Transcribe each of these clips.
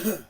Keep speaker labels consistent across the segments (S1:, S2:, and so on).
S1: Alright,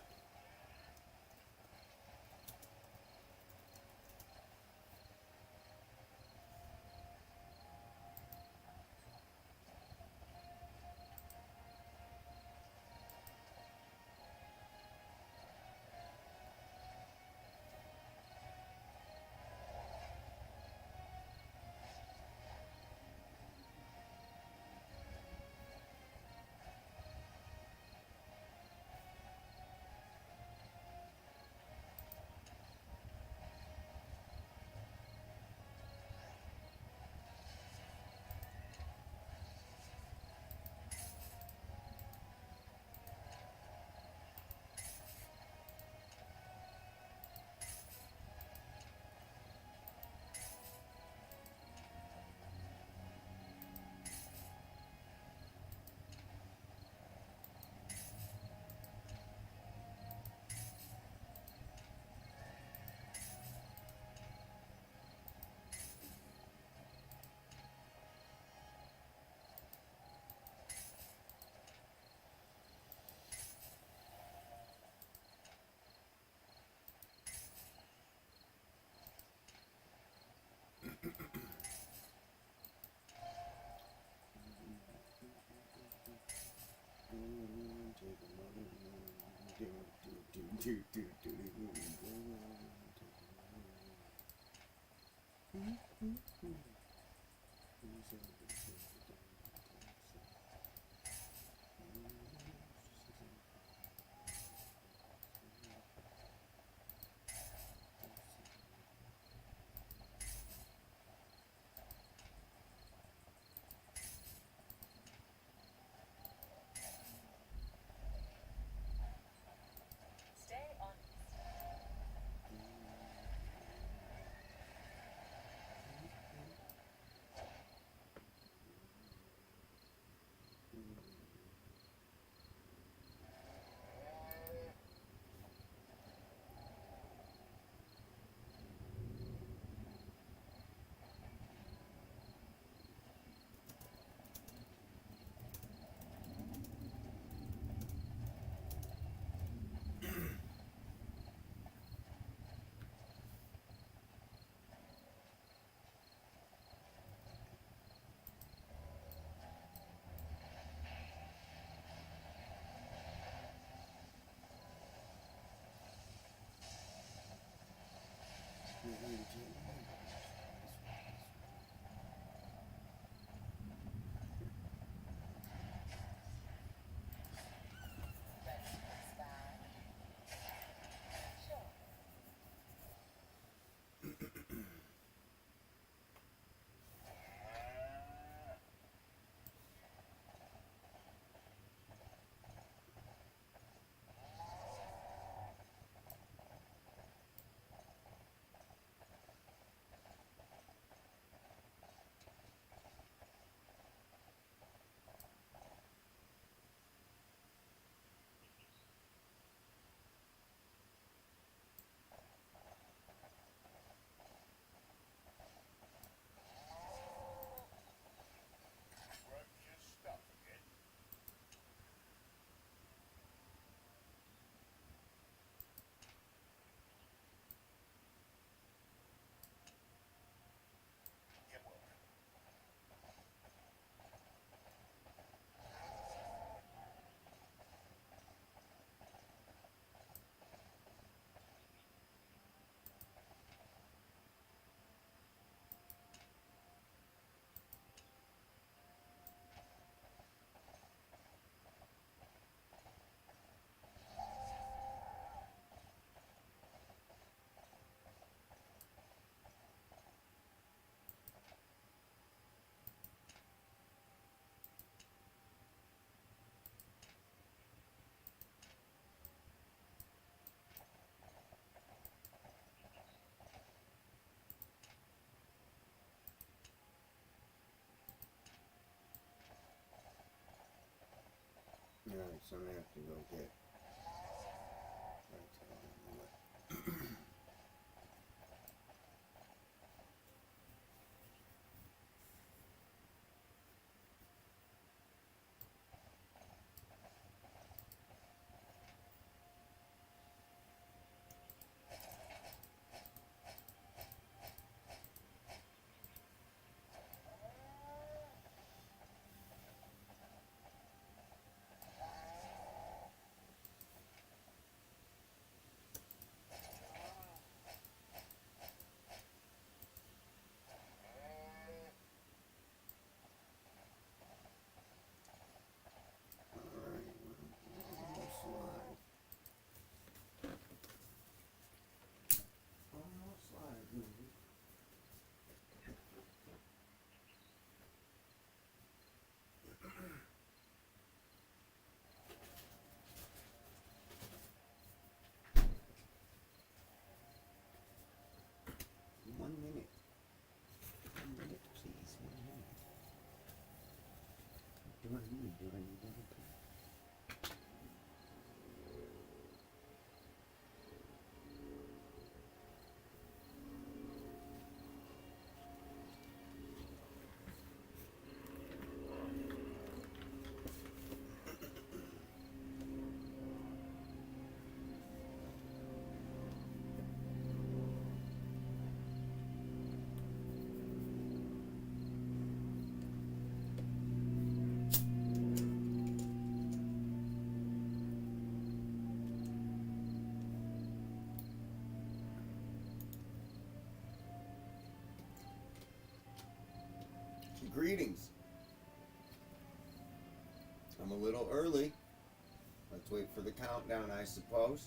S1: so I'm gonna have to go get Do I need anything? Greetings. I'm a little early. Let's wait for the countdown, I suppose.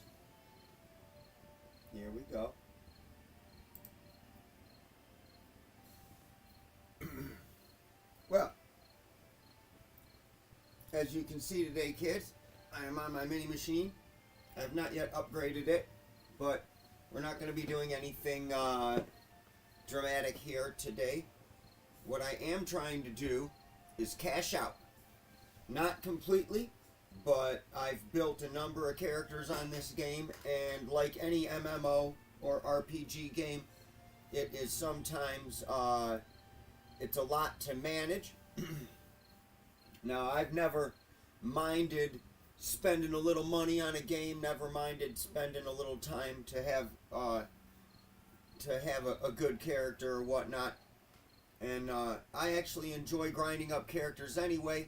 S1: Here we go. Well, as you can see today, kids, I am on my mini machine. I have not yet upgraded it, but we're not going to be doing anything dramatic here today. What I am trying to do is cash out. Not completely, but I've built a number of characters on this game, and like any MMO or RPG game, it is sometimes, it's a lot to manage. Now, I've never minded spending a little money on a game, never minded spending a little time to have a good character or whatnot. And I actually enjoy grinding up characters anyway.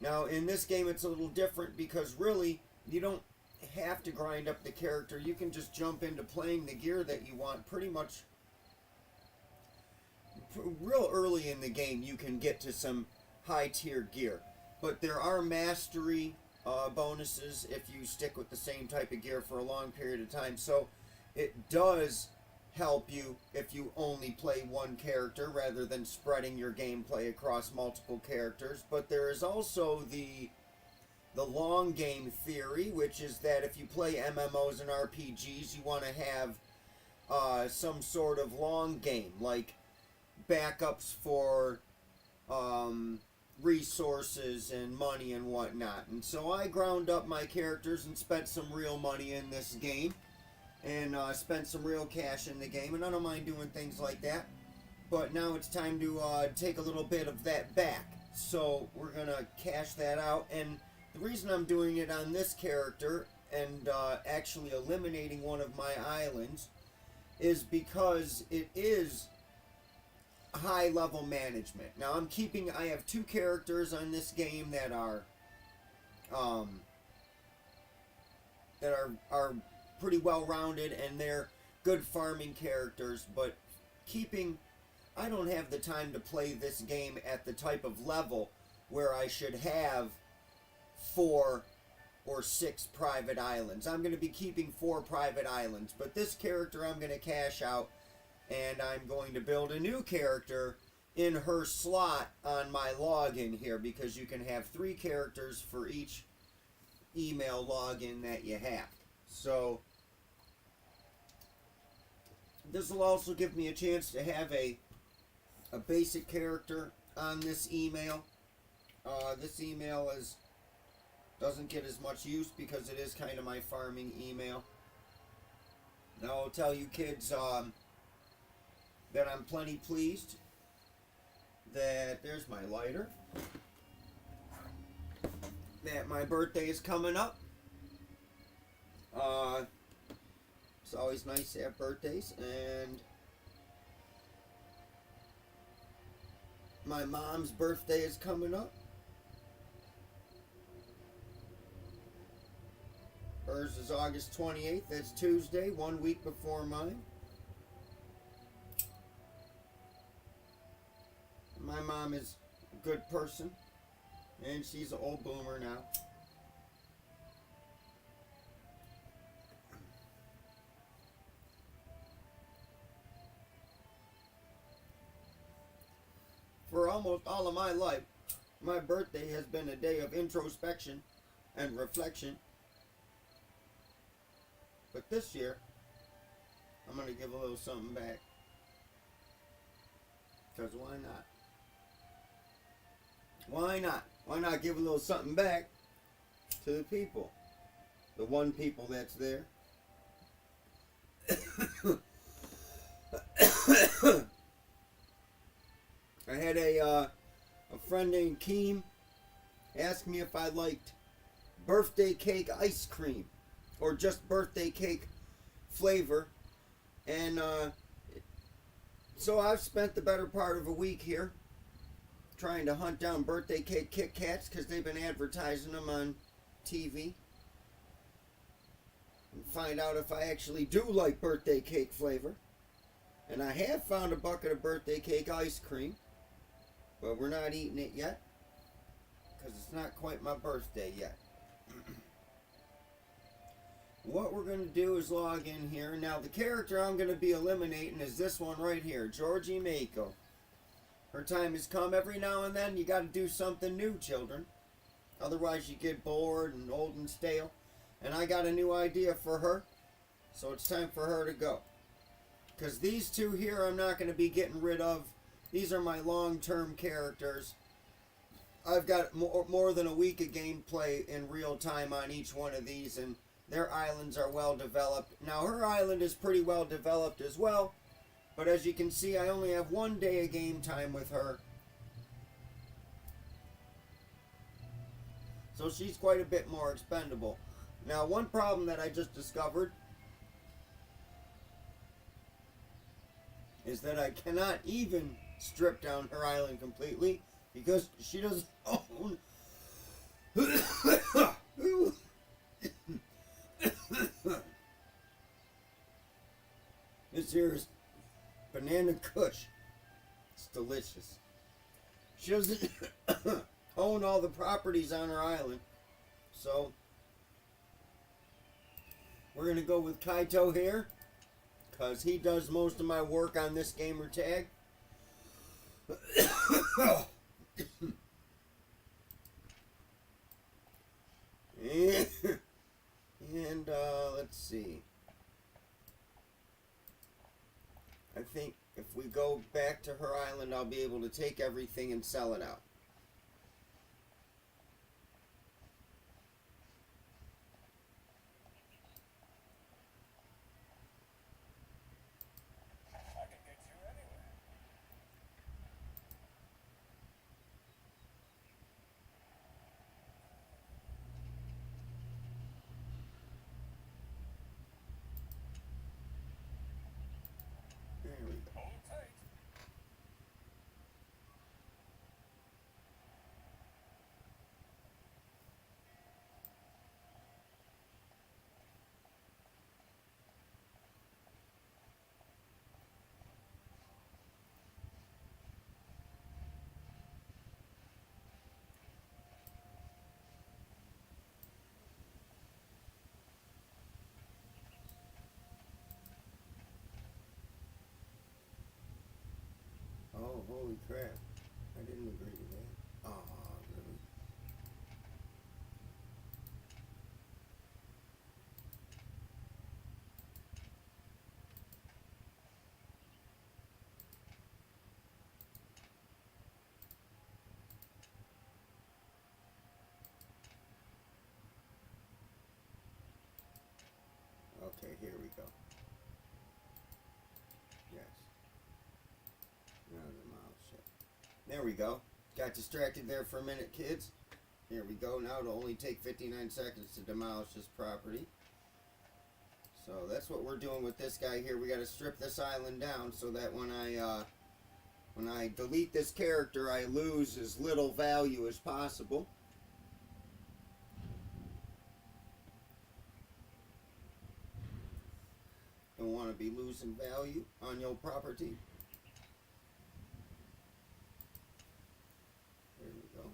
S1: Now, in this game, it's a little different because really, you don't have to grind up the character. You can just jump into playing the gear that you want pretty much real early in the game. You can get to some high-tier gear. But there are mastery bonuses if you stick with the same type of gear for a long period of time. So it does help you if you only play one character rather than spreading your gameplay across multiple characters. But there is also the long game theory, which is that if you play MMOs and RPGs, you want to have some sort of long game, like backups for resources and money and whatnot. And so I ground up my characters and spent some real money in this game, and spent some real cash in the game, and I don't mind doing things like that. But now it's time to take a little bit of that back. So we're going to cash that out, and the reason I'm doing it on this character and actually eliminating one of my islands is because it is high level management. Now I have two characters on this game that are pretty well rounded, and they're good farming characters, but I don't have the time to play this game at the type of level where I should have 4 or 6 private islands. I'm going to be keeping 4 private islands, but this character I'm going to cash out, and I'm going to build a new character in her slot on my login here, because you can have 3 characters for each email login that you have. So this will also give me a chance to have a basic character on this email. This email doesn't get as much use because it is kind of my farming email. Now I'll tell you kids that I'm plenty pleased that there's my lighter, that my birthday is coming up. It's always nice to have birthdays, and my mom's birthday is coming up. Hers is August 28th. That's Tuesday, 1 week before mine. My mom is a good person, and she's an old boomer now. For almost all of my life, my birthday has been a day of introspection and reflection. But this year, I'm going to give a little something back. Because why not? Why not? Why not give a little something back to the people? The one people that's there. I had a friend named Keem ask me if I liked birthday cake ice cream or just birthday cake flavor, and so I've spent the better part of a week here trying to hunt down birthday cake Kit Kats because they've been advertising them on TV, and find out if I actually do like birthday cake flavor. And I have found a bucket of birthday cake ice cream, but we're not eating it yet because it's not quite my birthday yet. What we're going to do is log in here. Now the character I'm going to be eliminating is this one right here, Georgie Mako. Her time has come. Every now and then you got to do something new, children. Otherwise you get bored and old and stale. And I got a new idea for her, so it's time for her to go. Because these two here I'm not going to be getting rid of. These are my long-term characters. I've got more than a week of gameplay in real time on each one of these, and their islands are well developed. Now her island is pretty well developed as well, but as you can see I only have 1 day of game time with her. So she's quite a bit more expendable. Now one problem that I just discovered is that I cannot even strip down her island completely because she doesn't own this here is banana kush. It's delicious. She doesn't own all the properties on her island, so we're going to go with Kaito here because he does most of my work on this gamer tag. And let's see. I think if we go back to her island, I'll be able to take everything and sell it out. Oh, holy crap. I didn't agree to that. Oh, really? Okay, here we go. Yes. Now the mouth shut. There we go. Got distracted there for a minute, kids. Here we go. Now it'll only take 59 seconds to demolish this property. So that's what we're doing with this guy here. We got to strip this island down so that when I delete this character, I lose as little value as possible. Don't want to be losing value on your property. There we go.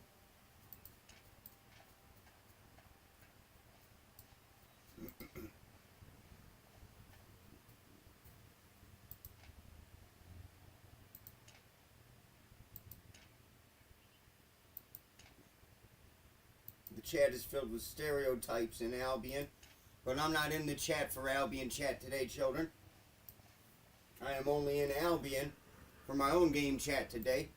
S1: The chat is filled with stereotypes in Albion. But I'm not in the chat for Albion chat today, children. I am only in Albion for my own game chat today.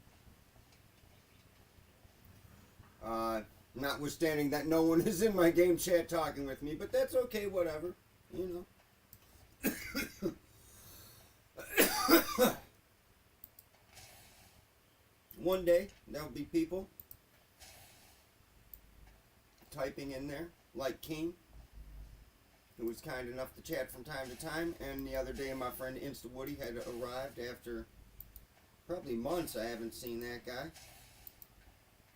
S1: Notwithstanding that no one is in my game chat talking with me, but that's okay, whatever, you know. One day, there'll be people typing in there, like King, who was kind enough to chat from time to time, and the other day my friend Insta Woody had arrived after probably months. I haven't seen that guy.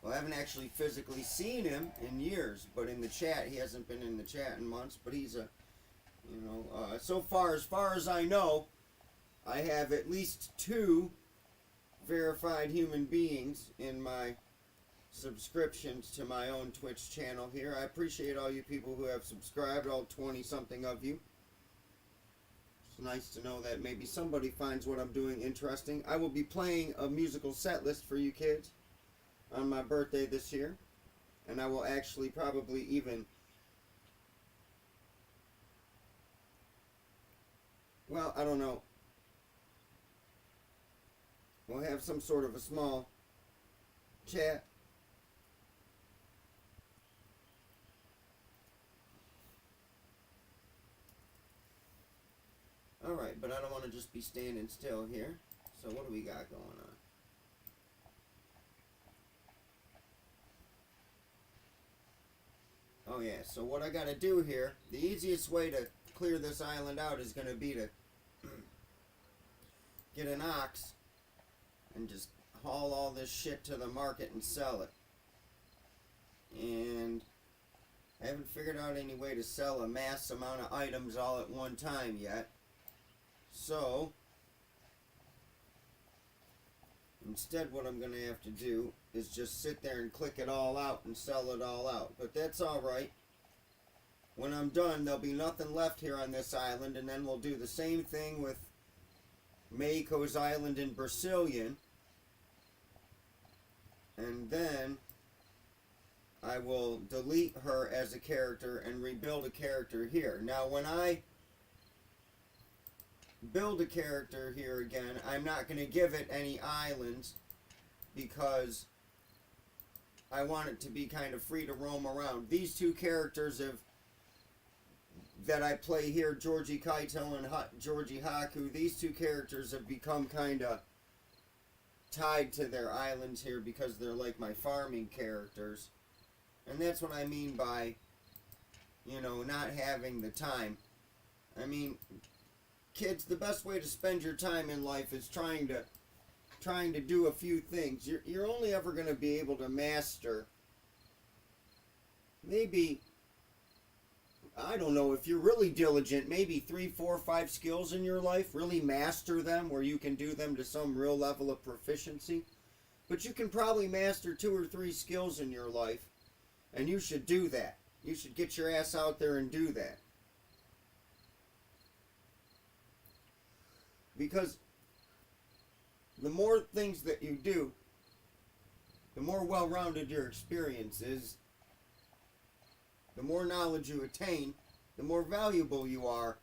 S1: Well, I haven't actually physically seen him in years, but in the chat, he hasn't been in the chat in months, but he's a, you know, so far as I know, I have at least 2 verified human beings in my subscriptions to my own Twitch channel here. I appreciate all you people who have subscribed, all 20 something of you. It's nice to know that maybe somebody finds what I'm doing interesting. I will be playing a musical set list for you kids on my birthday this year, and I will actually probably even, well, I don't know, we'll have some sort of a small chat. Alright, but I don't want to just be standing still here. So what do we got going on? Oh yeah, so what I gotta do here, the easiest way to clear this island out is gonna be to get an ox and just haul all this shit to the market and sell it. And I haven't figured out any way to sell a mass amount of items all at one time yet. So instead what I'm going to have to do is just sit there and click it all out and sell it all out. But that's alright. When I'm done, there'll be nothing left here on this island, and then we'll do the same thing with Meiko's Island in Brazilian. And then I will delete her as a character and rebuild a character here. Now when I build a character here again, I'm not going to give it any islands because I want it to be kind of free to roam around. These 2 characters that I play here, Georgie Kaito and Georgie Haku, these 2 characters have become kind of tied to their islands here because they're like my farming characters. And that's what I mean by, you know, not having the time. I mean, kids, the best way to spend your time in life is trying to do a few things. You're only ever going to be able to master maybe, I don't know, if you're really diligent, maybe 3, 4, 5 skills in your life. Really master them where you can do them to some real level of proficiency. But you can probably master 2 or 3 skills in your life, and you should do that. You should get your ass out there and do that. Because the more things that you do, the more well-rounded your experience is, the more knowledge you attain, the more valuable you are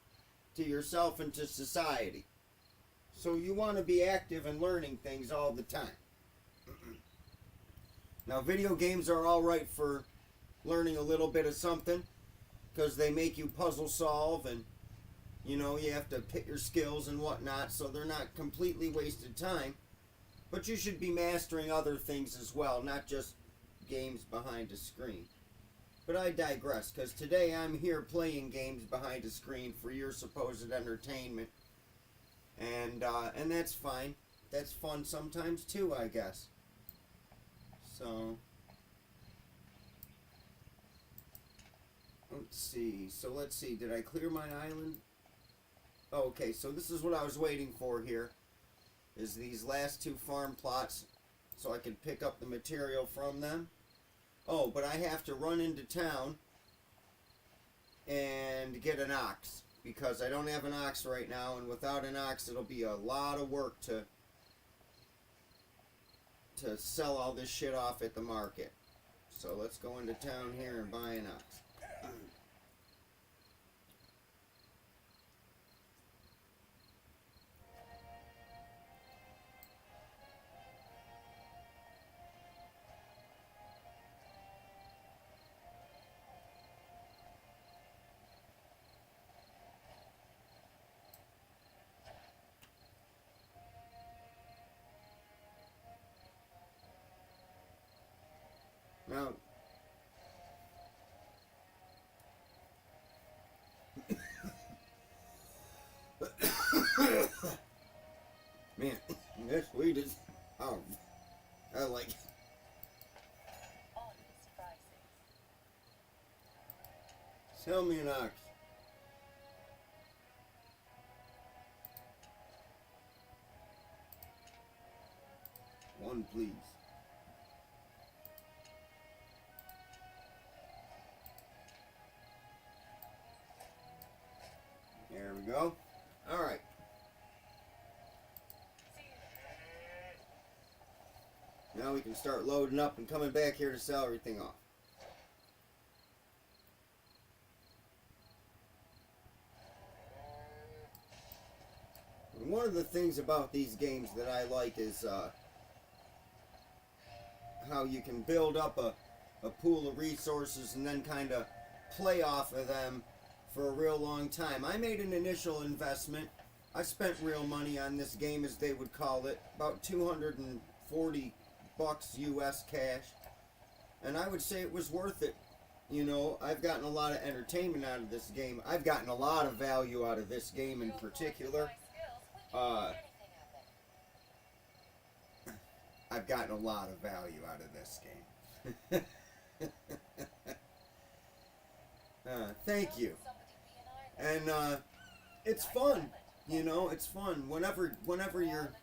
S1: to yourself and to society. So you want to be active and learning things all the time. Now, video games are alright for learning a little bit of something, because they make you puzzle solve, and you know, you have to pick your skills and whatnot, so they're not completely wasted time. But you should be mastering other things as well, not just games behind a screen. But I digress, because today I'm here playing games behind a screen for your supposed entertainment. And that's fine. That's fun sometimes too, I guess. So let's see. Did I clear my island? Oh, okay, so this is what I was waiting for here. Is these last 2 farm plots so I can pick up the material from them. Oh, but I have to run into town and get an ox, because I don't have an ox right now, and without an ox it'll be a lot of work to sell all this shit off at the market. So let's go into town here and buy an ox. Man, this weed is... Oh, I like it. Sell me an ox. One, please. There we go. All right. Now we can start loading up and coming back here to sell everything off. And one of the things about these games that I like is how you can build up a pool of resources and then kind of play off of them for a real long time. I made an initial investment. I spent real money on this game, as they would call it, about $240 US cash, and I would say it was worth it. You know, I've gotten a lot of entertainment out of this game. I've gotten a lot of value out of this game in particular. I've gotten a lot of value out of this game. Thank you. And it's fun, you know. It's fun. Whenever you're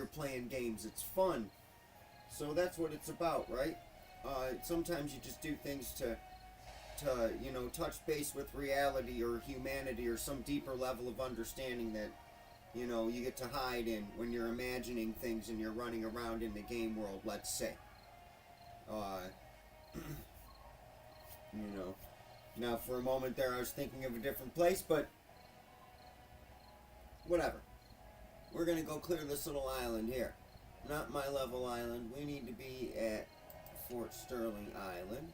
S1: playing games, it's fun. So that's what it's about, right? Sometimes you just do things to you know, touch base with reality or humanity or some deeper level of understanding that, you know, you get to hide in when you're imagining things and you're running around in the game world, let's say. You know. Now, for a moment there, I was thinking of a different place, but whatever. We're going to go clear this little island here. Not my level island. We need to be at Fort Sterling Island.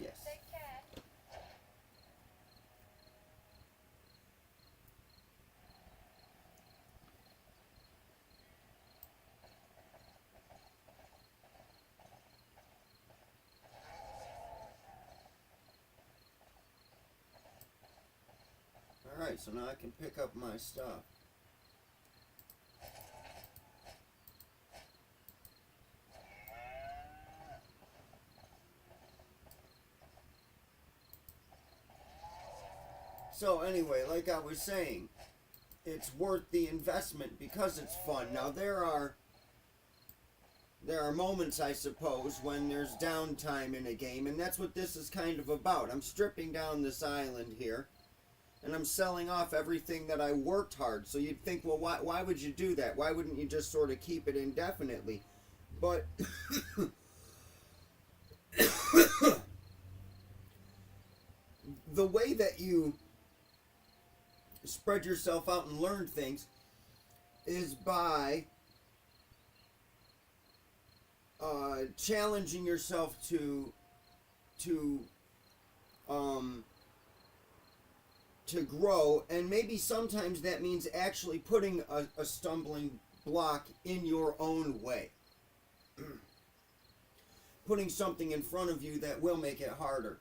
S1: Yes. Alright, so now I can pick up my stuff. So anyway, like I was saying, it's worth the investment because it's fun. Now there are moments, I suppose, when there's downtime in a game, and that's what this is kind of about. I'm stripping down this island here, and I'm selling off everything that I worked hard. So you'd think, well, why would you do that? Why wouldn't you just sort of keep it indefinitely? But the way that you spread yourself out and learn things is by challenging yourself to grow, and maybe sometimes that means actually putting a stumbling block in your own way. Putting something in front of you that will make it harder.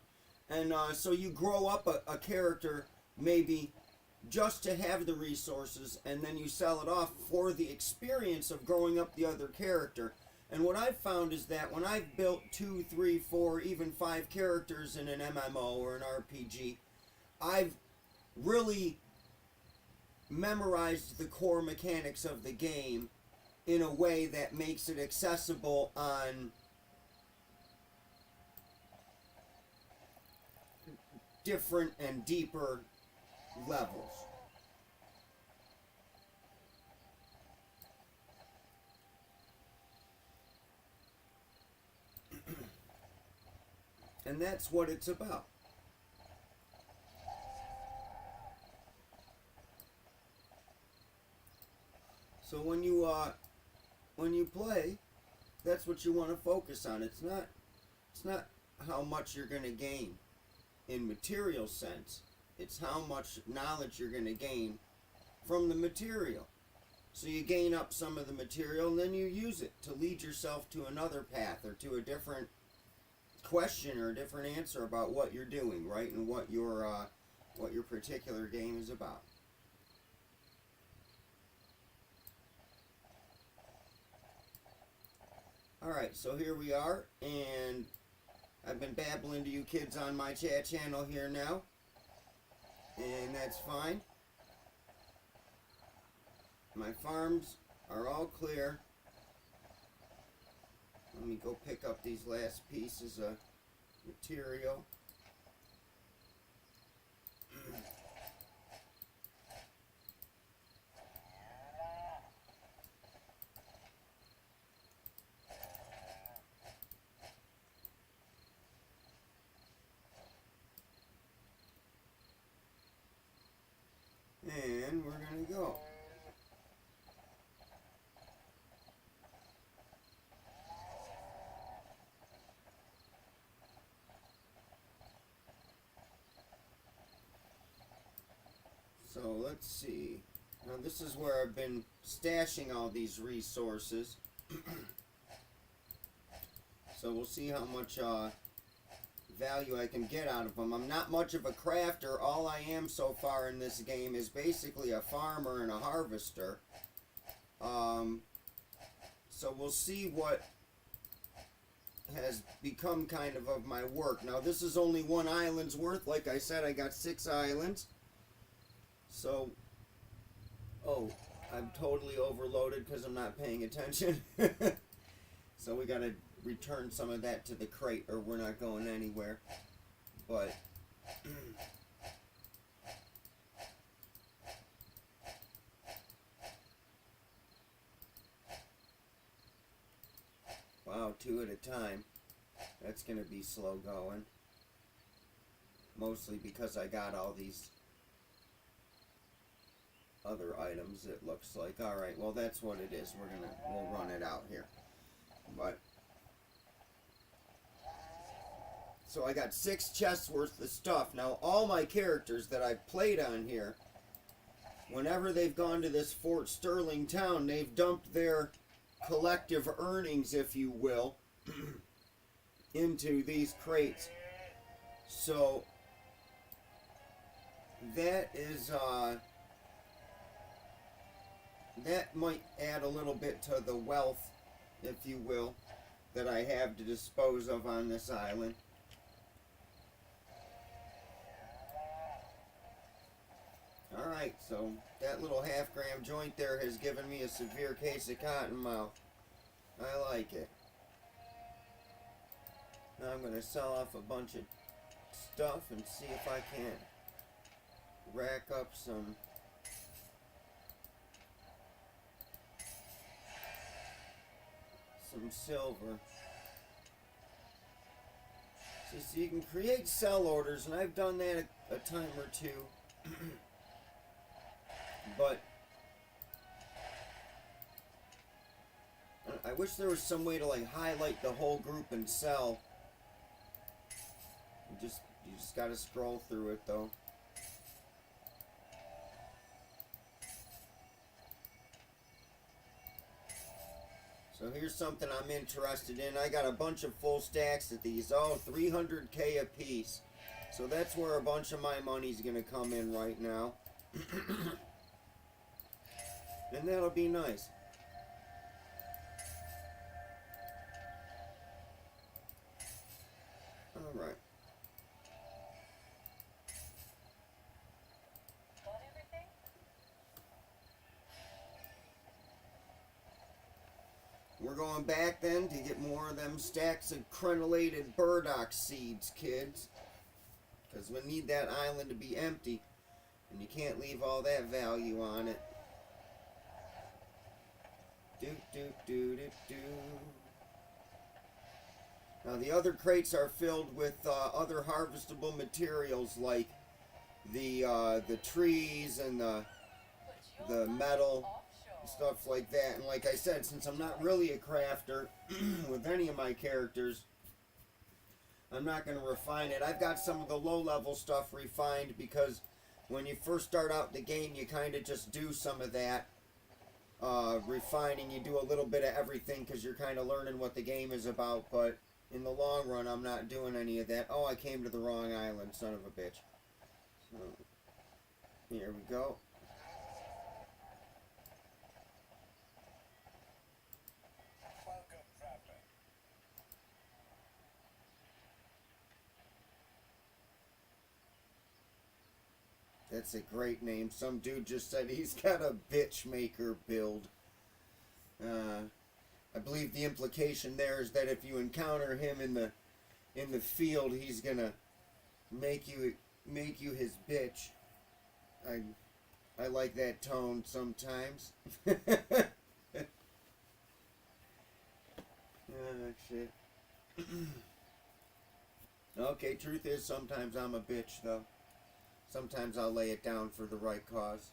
S1: And so you grow up a character maybe just to have the resources, and then you sell it off for the experience of growing up the other character. And what I've found is that when I've built 2, 3, 4, even 5 characters in an MMO or an RPG, I've really memorized the core mechanics of the game in a way that makes it accessible on different and deeper levels. And that's what it's about. So when you play, that's what you want to focus on. It's not how much you're going to gain in material sense. It's how much knowledge you're going to gain from the material. So you gain up some of the material and then you use it to lead yourself to another path or to a different question or a different answer about what you're doing, right, and what your particular game is about. Alright, so here we are, and I've been babbling to you kids on my chat channel here now, and that's fine. My farms are all clear. Let me go pick up these last pieces of material. And we're going to go. So let's see. Now this is where I've been stashing all these resources. So we'll see how much value I can get out of them. I'm not much of a crafter. All I am so far in this game is basically a farmer and a harvester. So we'll see what has become kind of my work. Now this is only one island's worth. Like I said, I got 6 islands. So, oh, I'm totally overloaded because I'm not paying attention. So we gotta return some of that to the crate or we're not going anywhere. But wow, 2 at a time. That's gonna be slow going. Mostly because I got all these other items, it looks like. Alright, well that's what it is. We'll run it out here. But so I got 6 chests worth of stuff. Now all my characters that I've played on here, whenever they've gone to this Fort Sterling town, they've dumped their collective earnings, if you will, into these crates. So that is that might add a little bit to the wealth, if you will, that I have to dispose of on this island. Alright, so that little half-gram joint there has given me a severe case of cotton mouth. I like it. Now I'm going to sell off a bunch of stuff and see if I can't rack up some silver. See, so you can create sell orders, and I've done that a time or two. But I wish there was some way to like highlight the whole group and sell. You just gotta scroll through it though. So here's something I'm interested in. I got a bunch of full stacks of these. Oh, 300k a piece. So that's where a bunch of my money's gonna come in right now. And that'll be nice. Alright. We're going back then to get more of them stacks of crenellated burdock seeds, kids. Because we need that island to be empty. And you can't leave all that value on it. Now the other crates are filled with other harvestable materials like the trees and the metal, stuff like that. And like I said, since I'm not really a crafter with any of my characters, I'm not going to refine it. I've got some of the low-level stuff refined because when you first start out the game, you kind of just do some of that refining. You do a little bit of everything because you're kind of learning what the game is about. But in the long run, I'm not doing any of that. Oh, I came to the wrong island, son of a bitch. So, here we go.
S2: Welcome, traveler.
S1: That's a great name. Some dude just said he's got a bitch maker build. I believe the implication there is that if you encounter him in the field, he's gonna make you his bitch. I like that tone sometimes. Shit. Okay, truth is sometimes I'm a bitch though. Sometimes I'll lay it down for the right cause.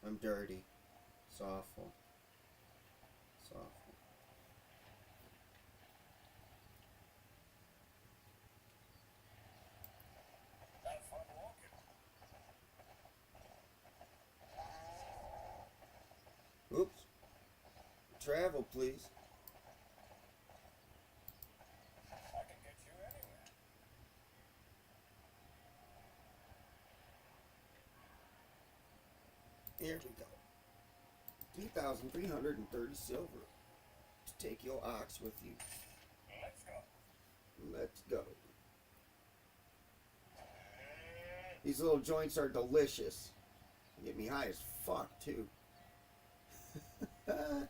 S1: I'm dirty. It's awful. It's awful.
S2: Have fun walking.
S1: Oops. Travel, please.
S2: I can get you anywhere.
S1: Here we go. 2,330 silver to take your ox with you.
S2: Let's go.
S1: Let's go. These little joints are delicious. They get me high as fuck, too. That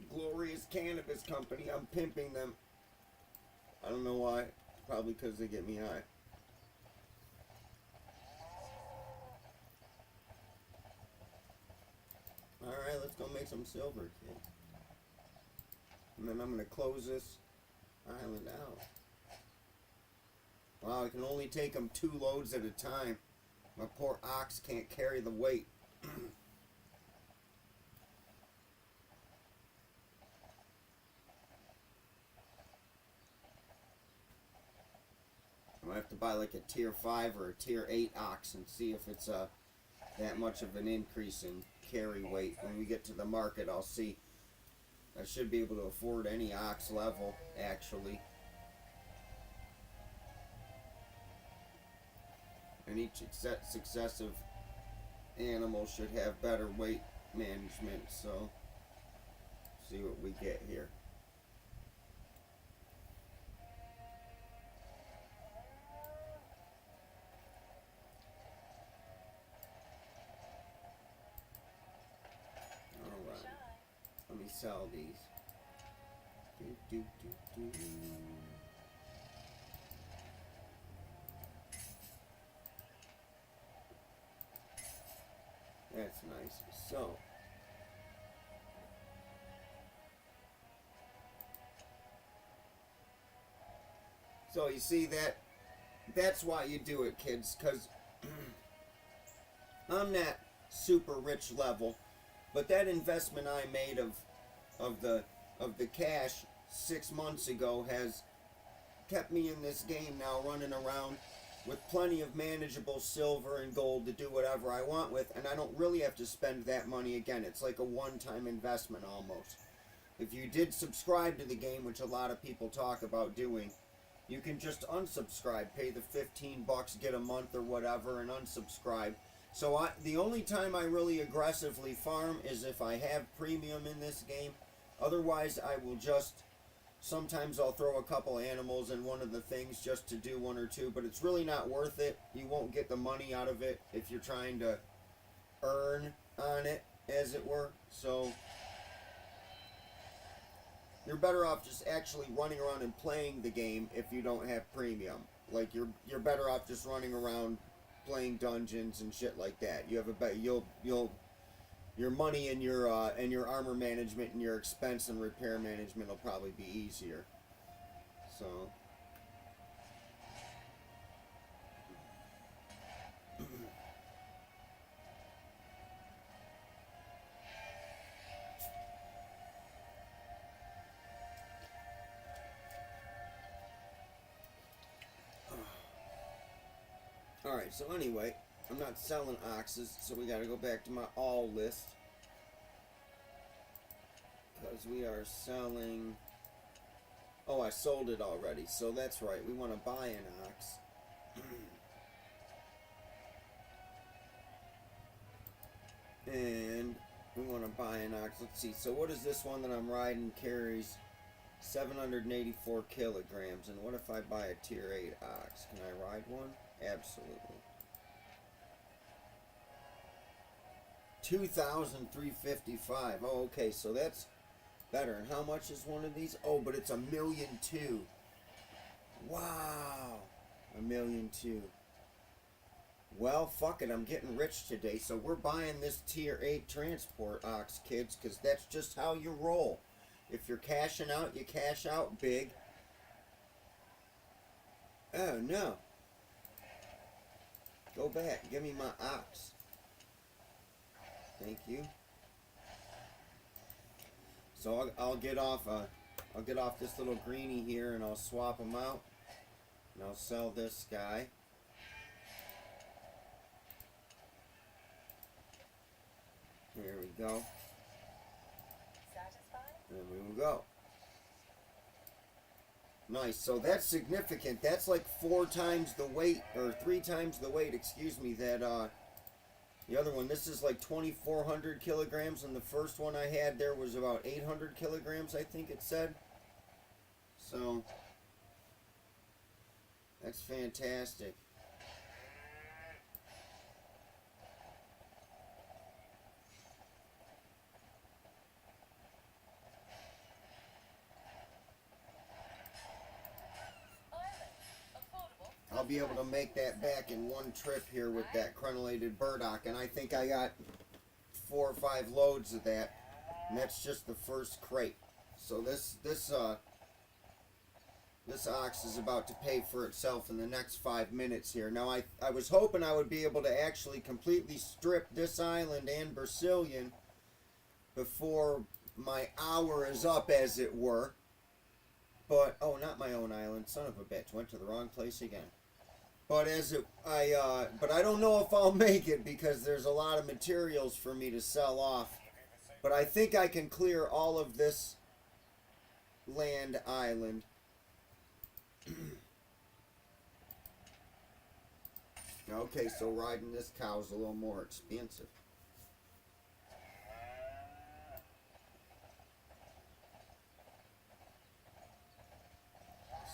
S1: glorious cannabis company, I'm pimping them. I don't know why. Probably because they get me high. Alright, let's go make some silver, kid. And then I'm going to close this island out. Wow, I can only take them 2 loads at a time. My poor ox can't carry the weight. I might have to buy like a tier 5 or a tier 8 ox and see if it's that much of an increase in carry weight. When we get to the market, I'll see. I should be able to afford any ox level, actually. And each successive animal should have better weight management, so see what we get here. Alright, let me sell these. Do, do, do, do. That's nice. So you see that's why you do it, kids, because I'm not super rich level, but that investment I made of the cash 6 months ago has kept me in this game now, running around with plenty of manageable silver and gold to do whatever I want with, and I don't really have to spend that money again. It's like a one-time investment almost. If you did subscribe to the game, which a lot of people talk about doing, you can just unsubscribe, pay the $15, get a month or whatever, and unsubscribe. So the only time I really aggressively farm is if I have premium in this game. Otherwise, I will just... Sometimes I'll throw a couple animals in one of the things just to do 1 or 2, but it's really not worth it. You won't get the money out of it if you're trying to earn on it, as it were. So you're better off just actually running around and playing the game if you don't have premium. Like you're better off just running around playing dungeons and shit like that. You have a bet you'll your money and your armor management and your expense and repair management will probably be easier. So alright, so anyway, I'm not selling oxes, so we gotta go back to my all list. because we are selling. Oh, I sold it already, so that's right. We want to buy an ox. And we want to buy an ox. Let's see. So what is this one that I'm riding carries? 784 kilograms. And what if I buy a tier 8 ox? Can I ride one? Absolutely. 2,355. Oh, okay. So that's better. And how much is one of these? Oh, but it's $1.2 million. Wow. $1.2 million. Well, fuck it, I'm getting rich today, so we're buying this tier 8 transport ox, kids, because that's just how you roll. If you're cashing out, you cash out big. Oh, no. Go back, give me my ox. Thank you. So I'll get off this little greenie here, and I'll swap them out, and I'll sell this guy. There we go.
S3: Satisfied?
S1: And we will go. Nice. So that's significant. That's like 4 times the weight, or 3 times the weight, excuse me, that the other one. This is like 2,400 kilograms, and the first one I had there was about 800 kilograms, I think it said. So that's fantastic. I'll be able to make that back in one trip here with that crenellated burdock, and I think I got 4 or 5 loads of that, and that's just the first crate. So this ox is about to pay for itself in the next 5 minutes here. Now I was hoping I would be able to actually completely strip this island and Brazilian before my hour is up, as it were. But oh, not my own island, son of a bitch, went to the wrong place again. But but I don't know if I'll make it because there's a lot of materials for me to sell off. But I think I can clear all of this land island. Okay, so riding this cow is a little more expensive.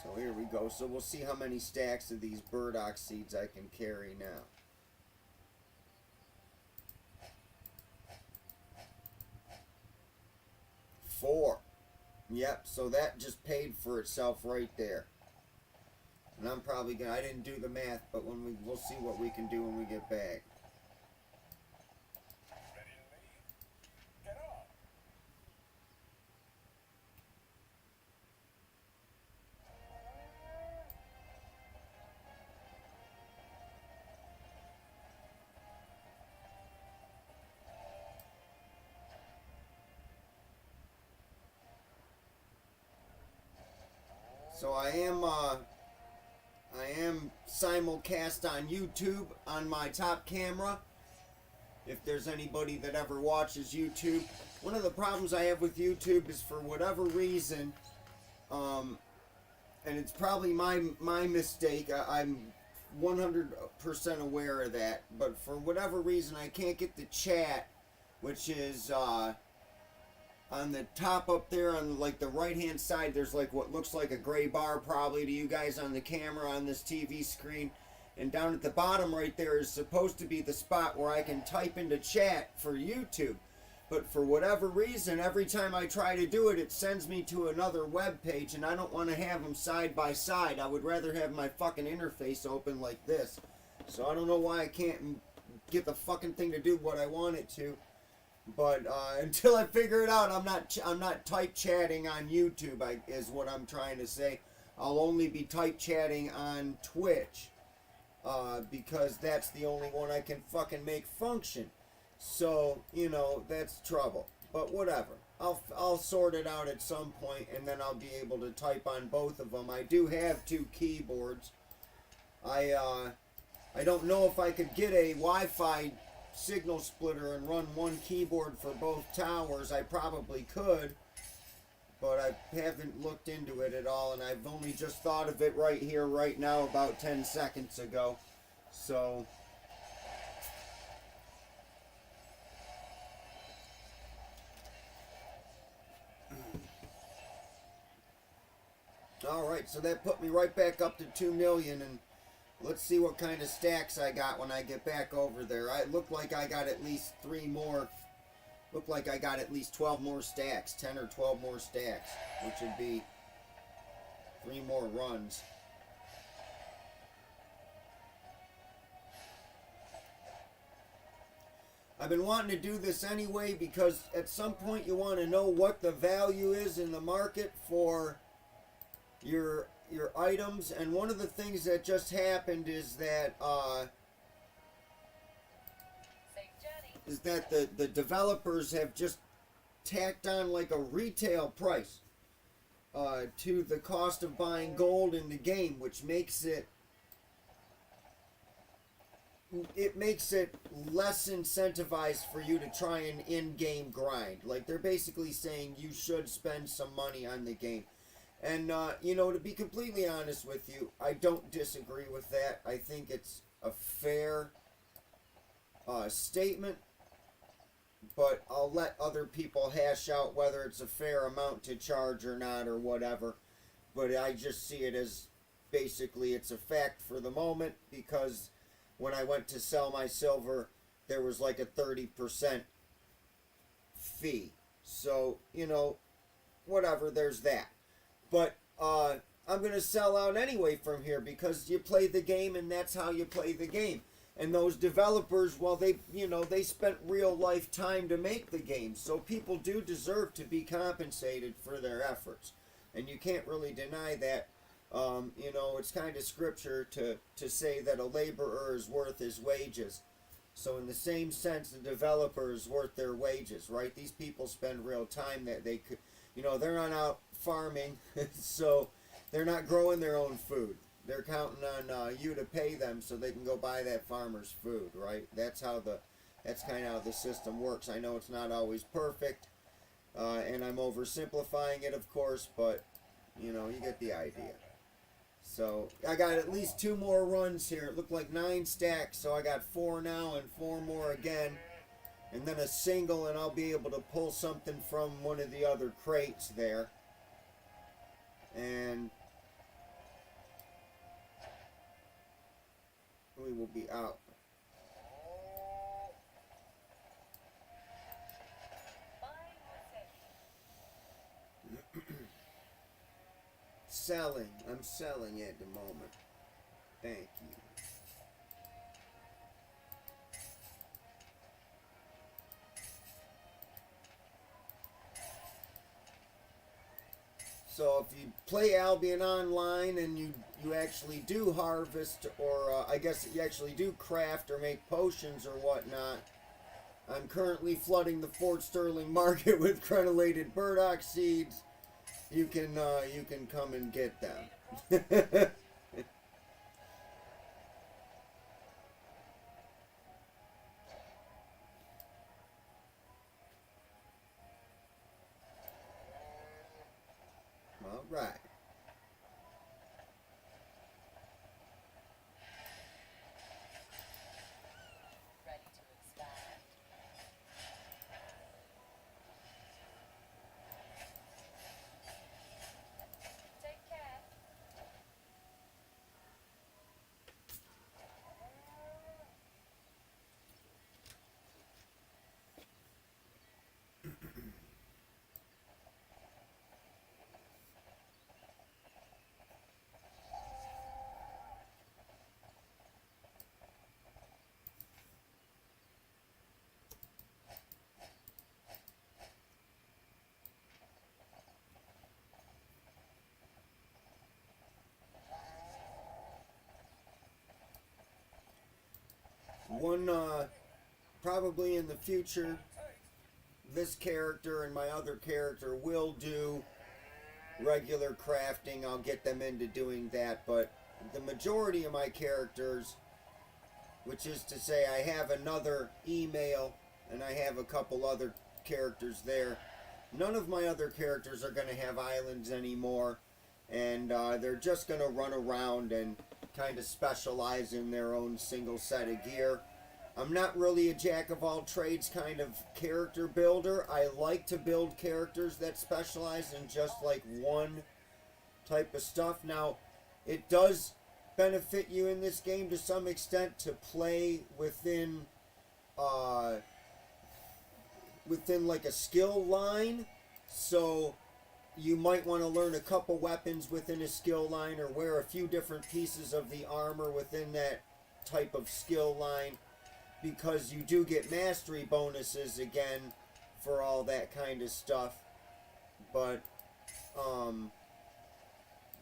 S1: So here we go. So we'll see how many stacks of these burdock seeds I can carry now. Four. Yep, so that just paid for itself right there. And I'm probably gonna, I didn't do the math, but we'll see what we can do when we get back.
S2: Ready to leave? Get on.
S1: So I am simulcast on YouTube on my top camera. If there's anybody that ever watches YouTube, one of the problems I have with YouTube is, for whatever reason, and it's probably my mistake. I'm 100% aware of that, but for whatever reason I can't get the chat, which is on the top up there on like the right hand side. There's like what looks like a gray bar probably to you guys on the camera on this TV screen, and down at the bottom right there is supposed to be the spot where I can type into chat for YouTube. But for whatever reason, every time I try to do it, it sends me to another web page, and I don't want to have them side by side. I would rather have my fucking interface open like this. So I don't know why I can't get the fucking thing to do what I want it to. But until I figure it out, I'm not type chatting on YouTube, is what I'm trying to say. I'll only be type chatting on Twitch, because that's the only one I can fucking make function. So, you know, that's trouble. But whatever. I'll sort it out at some point, and then I'll be able to type on both of them. I do have 2 keyboards. I don't know if I could get a Wi-Fi signal splitter and run one keyboard for both towers. I probably could, but I haven't looked into it at all, and I've only just thought of it right here, right now, about 10 seconds ago. So, alright, so that put me right back up to 2 million, and let's see what kind of stacks I got when I get back over there. I look like I got at least 3 more. Look like I got at least 12 more stacks, 10 or 12 more stacks, which would be 3 more runs. I've been wanting to do this anyway because at some point you want to know what the value is in the market for your items, and one of the things that just happened is that the developers have just tacked on like a retail price to the cost of buying gold in the game, which makes it less incentivized for you to try an in-game grind. Like, they're basically saying you should spend some money on the game. And, you know, to be completely honest with you, I don't disagree with that. I think it's a fair statement, but I'll let other people hash out whether it's a fair amount to charge or not or whatever. But I just see it as basically it's a fact for the moment, because when I went to sell my silver, there was like a 30% fee. So, you know, whatever, there's that. But I'm going to sell out anyway from here because you play the game and that's how you play the game. And those developers, well, they spent real life time to make the game. So people do deserve to be compensated for their efforts. And you can't really deny that. You know, it's kind of scripture to say that a laborer is worth his wages. So in the same sense, the developer is worth their wages, right? These people spend real time that they could, you know, they're not out farming, so they're not growing their own food. They're counting on you to pay them so they can go buy that farmer's food, right? That's kind of how the system works. I know it's not always perfect, and I'm oversimplifying it, of course, but you know, you get the idea. So I got at least 2 more runs here. It looked like 9 stacks, so I got 4 now and 4 more again, and then a single, and I'll be able to pull something from one of the other crates there. And we will be out. Selling. I'm selling at the moment. Thank you. So if you play Albion Online and you actually do harvest, or I guess you actually do craft or make potions or whatnot, I'm currently flooding the Fort Sterling market with crenellated burdock seeds. You can come and get them. All right.
S3: Ready to expand. Take care.
S1: One, probably in the future, this character and my other character will do regular crafting. I'll get them into doing that, but the majority of my characters, which is to say I have another email and I have a couple other characters there, none of my other characters are going to have islands anymore, and they're just going to run around and kind of specialize in their own single set of gear. I'm not really a jack of all trades kind of character builder. I like to build characters that specialize in just like one type of stuff. Now, it does benefit you in this game to some extent to play within like a skill line. So you might want to learn a couple weapons within a skill line, or wear a few different pieces of the armor within that type of skill line, because you do get mastery bonuses again for all that kind of stuff. But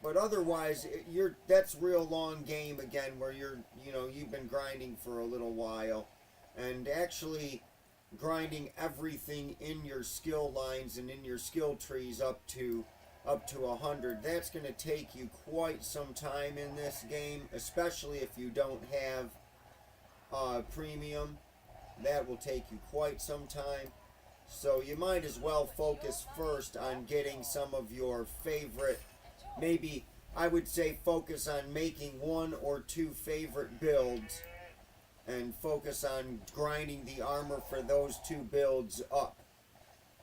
S1: otherwise, that's real long game again, where you've been grinding for a little while, and actually grinding everything in your skill lines and in your skill trees up to 100. That's going to take you quite some time in this game, especially if you don't have premium. That will take you quite some time. So you might as well focus first on getting some of your favorite, maybe I would say focus on making one or two favorite builds, and focus on grinding the armor for those two builds up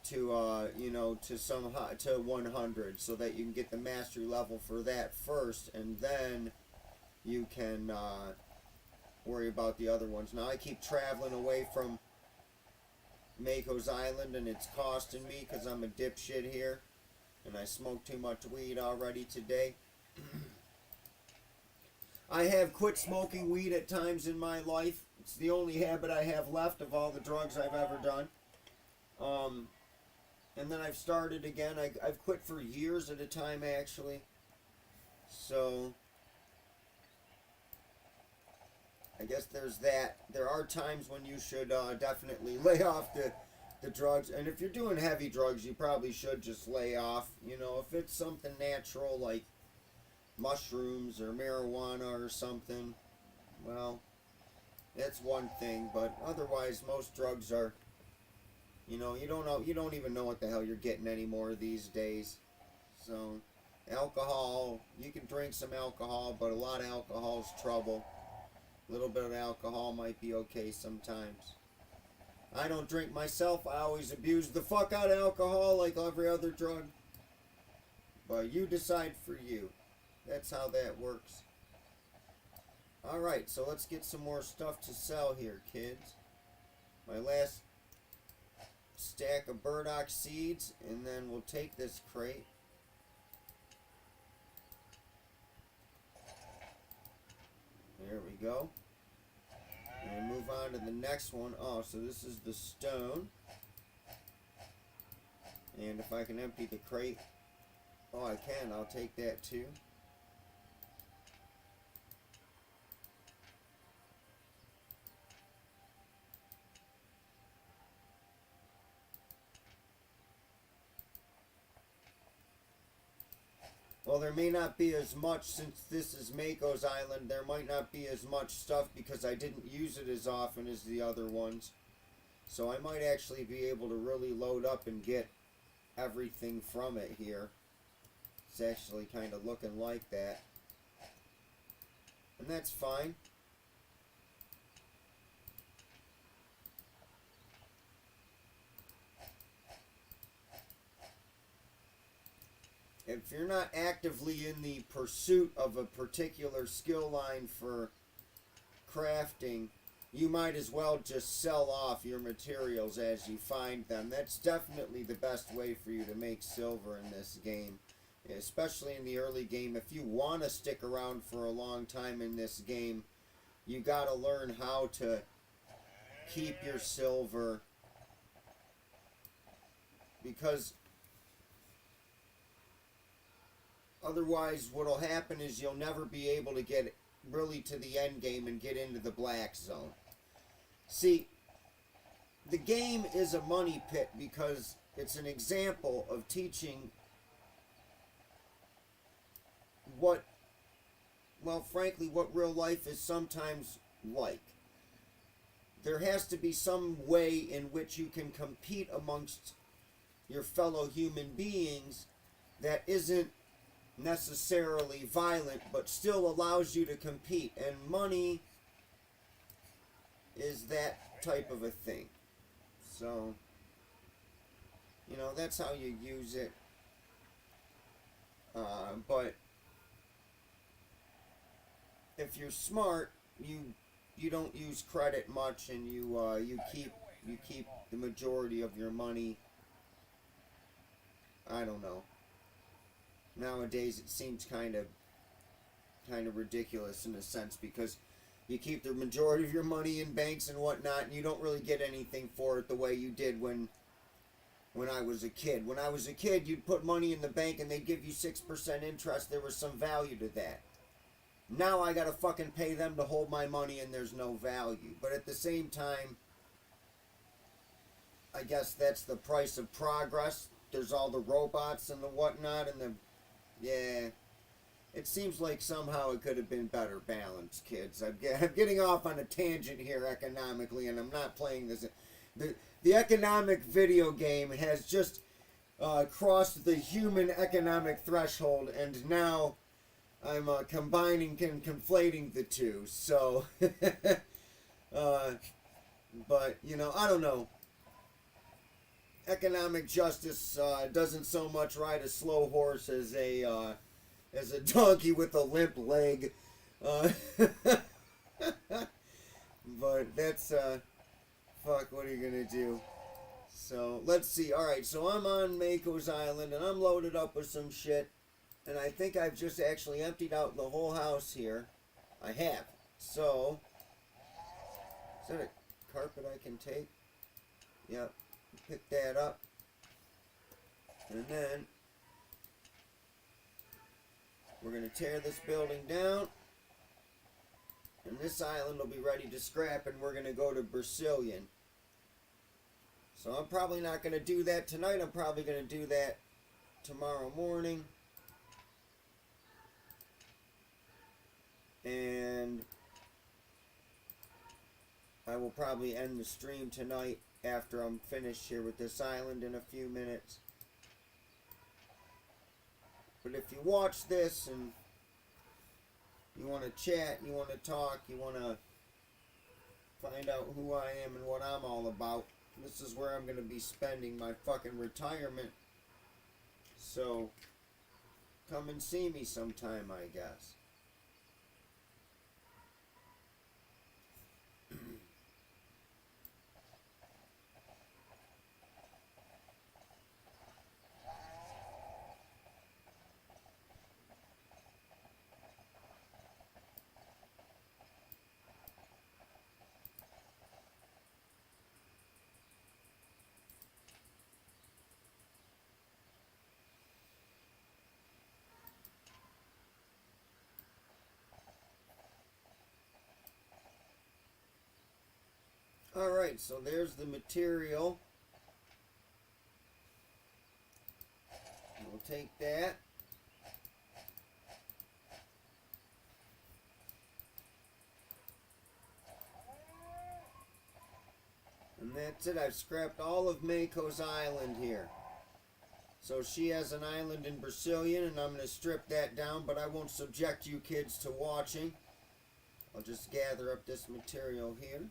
S1: to to 100, so that you can get the mastery level for that first, and then you can worry about the other ones. Now I keep traveling away from Mako's Island, and it's costing me because I'm a dipshit here, and I smoked too much weed already today. I have quit smoking weed at times in my life. It's the only habit I have left of all the drugs I've ever done. And then I've started again. I've quit for years at a time, actually. So I guess there's that. There are times when you should definitely lay off the drugs. And if you're doing heavy drugs, you probably should just lay off. If it's something natural like mushrooms or marijuana or something, well, that's one thing. But otherwise, most drugs are, you don't even know what the hell you're getting anymore these days. So alcohol, you can drink some alcohol, but a lot of alcohol is trouble. A little bit of alcohol might be okay sometimes. I don't drink myself. I always abuse the fuck out of alcohol like every other drug. But you decide for you. That's how that works. Alright, so let's get some more stuff to sell here, kids. My last stack of burdock seeds, and then we'll take this crate. There we go. And move on to the next one. Oh, so this is the stone. And if I can empty the crate, oh, I can. I'll take that too. Well, there may not be as much, since this is Mako's Island, there might not be as much stuff because I didn't use it as often as the other ones. So I might actually be able to really load up and get everything from it here. It's actually kind of looking like that. And that's fine. If you're not actively in the pursuit of a particular skill line for crafting, you might as well just sell off your materials as you find them. That's definitely the best way for you to make silver in this game, especially in the early game. If you want to stick around for a long time in this game, you got to learn how to keep your silver, because otherwise what'll happen is you'll never be able to get really to the end game and get into the black zone. See, the game is a money pit because it's an example of teaching what, well, frankly, what real life is sometimes like. There has to be some way in which you can compete amongst your fellow human beings that isn't necessarily violent, but still allows you to compete. And money is that type of a thing. So, you know, that's how you use it. But if you're smart, you don't use credit much, and you keep the majority of your money. I don't know. Nowadays it seems kind of ridiculous in a sense, because you keep the majority of your money in banks and whatnot, and you don't really get anything for it the way you did when I was a kid. When I was a kid, you'd put money in the bank and they'd give you 6% interest. There was some value to that. Now I gotta fucking pay them to hold my money, and there's no value. But at the same time, I guess that's the price of progress. There's all the robots and the whatnot, and yeah. It seems like somehow it could have been better balanced, kids. I'm getting off on a tangent here economically, and I'm not playing this. The economic video game has just crossed the human economic threshold, and now I'm combining and conflating the two. So, but, you know, I don't know. Economic justice doesn't so much ride a slow horse as a donkey with a limp leg. But that's, fuck, what are you gonna do? So, let's see. Alright, so I'm on Mako's Island, and I'm loaded up with some shit. And I think I've just actually emptied out the whole house here. I have. So, is that a carpet I can take? Yep. Pick that up. And then we're going to tear this building down. And this island will be ready to scrap, and we're going to go to Brazilian. So I'm probably not going to do that tonight. I'm probably going to do that tomorrow morning. And I will probably end the stream tonight after I'm finished here with this island in a few minutes. But if you watch this and you want to chat, you want to talk, you want to find out who I am and what I'm all about, this is where I'm going to be spending my fucking retirement. So, come and see me sometime, I guess. Alright, so there's the material. We'll take that. And that's it. I've scrapped all of Mako's island here. So she has an island in Brazilian, and I'm going to strip that down, but I won't subject you kids to watching. I'll just gather up this material here.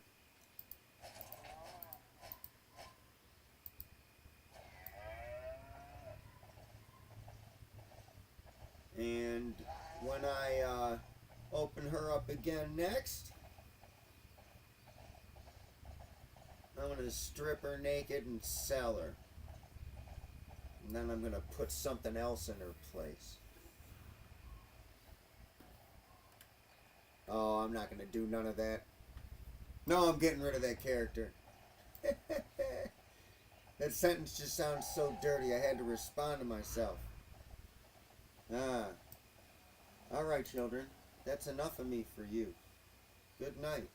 S1: And when I open her up again next, I'm going to strip her naked and sell her. And then I'm going to put something else in her place. Oh, I'm not going to do none of that. No, I'm getting rid of that character. That sentence just sounds so dirty, I had to respond to myself. Alright, children. That's enough of me for you. Good night.